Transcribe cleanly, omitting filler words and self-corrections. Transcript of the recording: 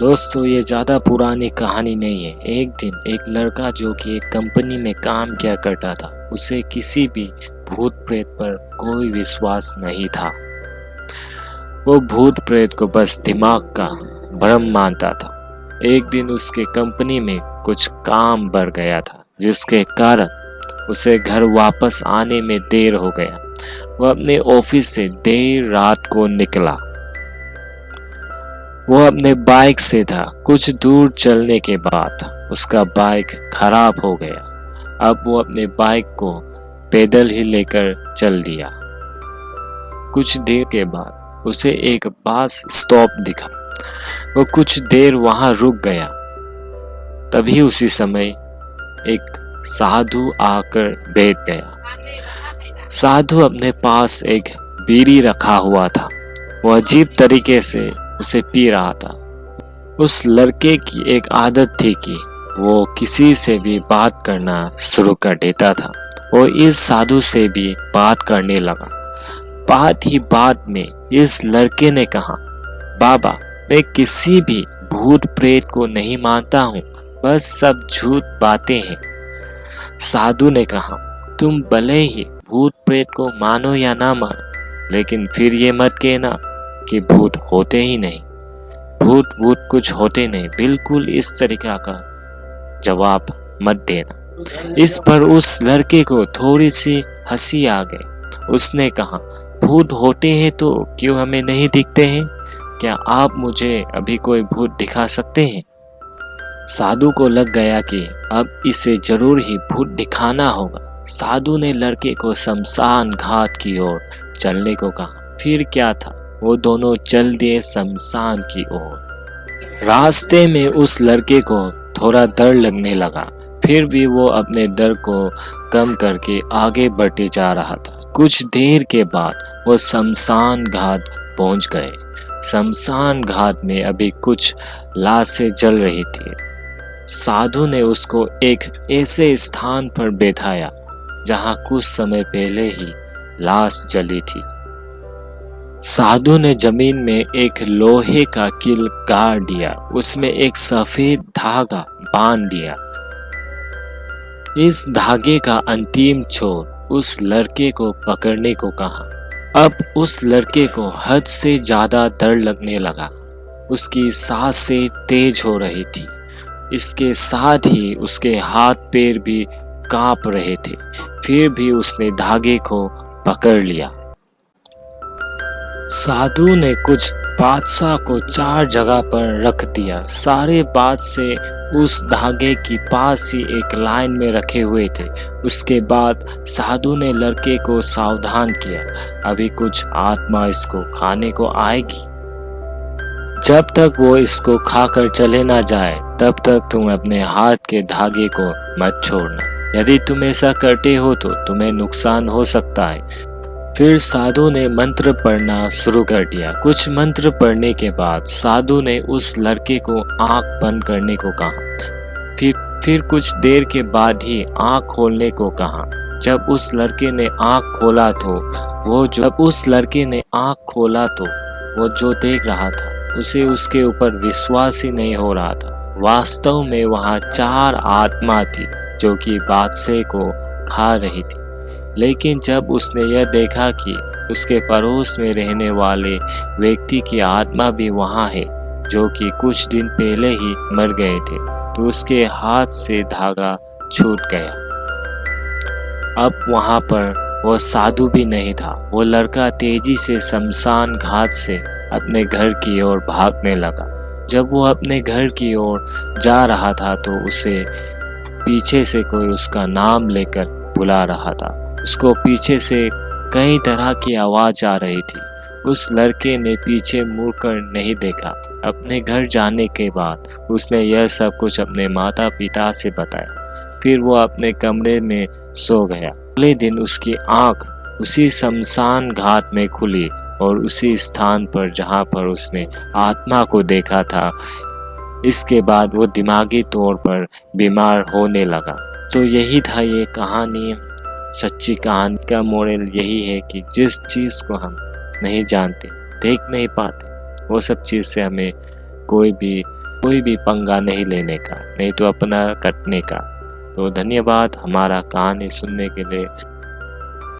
दोस्तों, ये ज़्यादा पुरानी कहानी नहीं है। एक दिन एक लड़का जो कि एक कंपनी में काम किया करता था, उसे किसी भी भूत प्रेत पर कोई विश्वास नहीं था। वो भूत प्रेत को बस दिमाग का भ्रम मानता था। एक दिन उसके कंपनी में कुछ काम बढ़ गया था, जिसके कारण उसे घर वापस आने में देर हो गया। वो अपने ऑफिस से देर रात को निकला। वो अपने बाइक से था। कुछ दूर चलने के बाद उसका बाइक खराब हो गया। अब वो अपने बाइक को पैदल ही लेकर चल दिया। कुछ देर के बाद उसे एक बस स्टॉप दिखा। वो कुछ देर वहां रुक गया। तभी उसी समय एक साधु आकर बैठ गया। साधु अपने पास एक बीड़ी रखा हुआ था। वो अजीब तरीके से उसे पी रहा था। उस लड़के की एक आदत थी कि वो किसी से भी बात करना शुरू कर देता था। वो इस साधु से भी बात करने लगा। बात ही बात में इस लड़के ने कहा, बाबा, मैं किसी भी भूत प्रेत को नहीं मानता हूँ, बस सब झूठ बातें हैं। साधु ने कहा, तुम भले ही भूत प्रेत को मानो या ना मानो, लेकिन फिर ये मत कहना कि भूत होते ही नहीं। भूत कुछ होते नहीं, बिल्कुल इस तरीका का जवाब मत देना। इस पर उस लड़के को थोड़ी सी हंसी आ गई। उसने कहा, भूत होते हैं तो क्यों हमें नहीं दिखते हैं? क्या आप मुझे अभी कोई भूत दिखा सकते हैं? साधु को लग गया कि अब इसे जरूर ही भूत दिखाना होगा। साधु ने लड़के को शमशान घाट की ओर चलने को कहा। फिर क्या था, वो दोनों चल दिए शमशान की ओर। रास्ते में उस लड़के को थोड़ा डर लगने लगा, फिर भी वो अपने डर को कम करके आगे बढ़ते जा रहा था। कुछ देर के बाद वो शमशान घाट पहुंच गए। शमशान घाट में अभी कुछ लाशें जल रही थी। साधु ने उसको एक ऐसे स्थान पर बैठाया जहां कुछ समय पहले ही लाश जली थी। साधु ने जमीन में एक लोहे का कील गाड़ दिया। उसमें एक सफेद धागा बांध दिया। इस धागे का अंतिम छोर उस लड़के को पकड़ने को कहा। अब उस लड़के को हद से ज्यादा डर लगने लगा। उसकी सांसें तेज हो रही थी। इसके साथ ही उसके हाथ पैर भी कांप रहे थे। फिर भी उसने धागे को पकड़ लिया। साधु ने कुछ बादशाह को 4 जगह पर रख दिया। सारे बादशाह उस धागे की पास ही एक लाइन में रखे हुए थे। उसके बाद साधु ने लड़के को सावधान किया, अभी कुछ आत्मा इसको खाने को आएगी। जब तक वो इसको खाकर चले ना जाए, तब तक तुम अपने हाथ के धागे को मत छोड़ना। यदि तुम ऐसा करते हो तो तुम्हें नुकसान हो सकता है। फिर साधु ने मंत्र पढ़ना शुरू कर दिया। कुछ मंत्र पढ़ने के बाद साधु ने उस लड़के को आंख बंद करने को कहा। फिर कुछ देर के बाद ही आंख खोलने को कहा। जब उस लड़के ने आंख खोला तो वो जो देख रहा था उसे उसके ऊपर विश्वास ही नहीं हो रहा था। वास्तव में वहाँ 4 आत्मा थी जो कि बादशाह को खा रही थी। लेकिन जब उसने यह देखा कि उसके पड़ोस में रहने वाले व्यक्ति की आत्मा भी वहाँ है, जो कि कुछ दिन पहले ही मर गए थे, तो उसके हाथ से धागा छूट गया। अब वहाँ पर वो साधु भी नहीं था। वो लड़का तेजी से शमशान घाट से अपने घर की ओर भागने लगा। जब वो अपने घर की ओर जा रहा था तो उसे पीछे से कोई उसका नाम लेकर बुला रहा था। उसको पीछे से कई तरह की आवाज आ रही थी। उस लड़के ने पीछे मुड़कर नहीं देखा। अपने घर जाने के बाद उसने यह सब कुछ अपने माता पिता से बताया। फिर वो अपने कमरे में सो गया। अगले दिन उसकी आंख उसी शमशान घाट में खुली और उसी स्थान पर जहां पर उसने आत्मा को देखा था। इसके बाद वो दिमागी तौर पर बीमार होने लगा। तो यही था ये कहानी। सच्ची कहानी का मोरल यही है कि जिस चीज़ को हम नहीं जानते, देख नहीं पाते, वो सब चीज़ से हमें कोई भी कोई भी पंगा नहीं लेने का, नहीं तो अपना कटने का। तो धन्यवाद हमारा कहानी सुनने के लिए।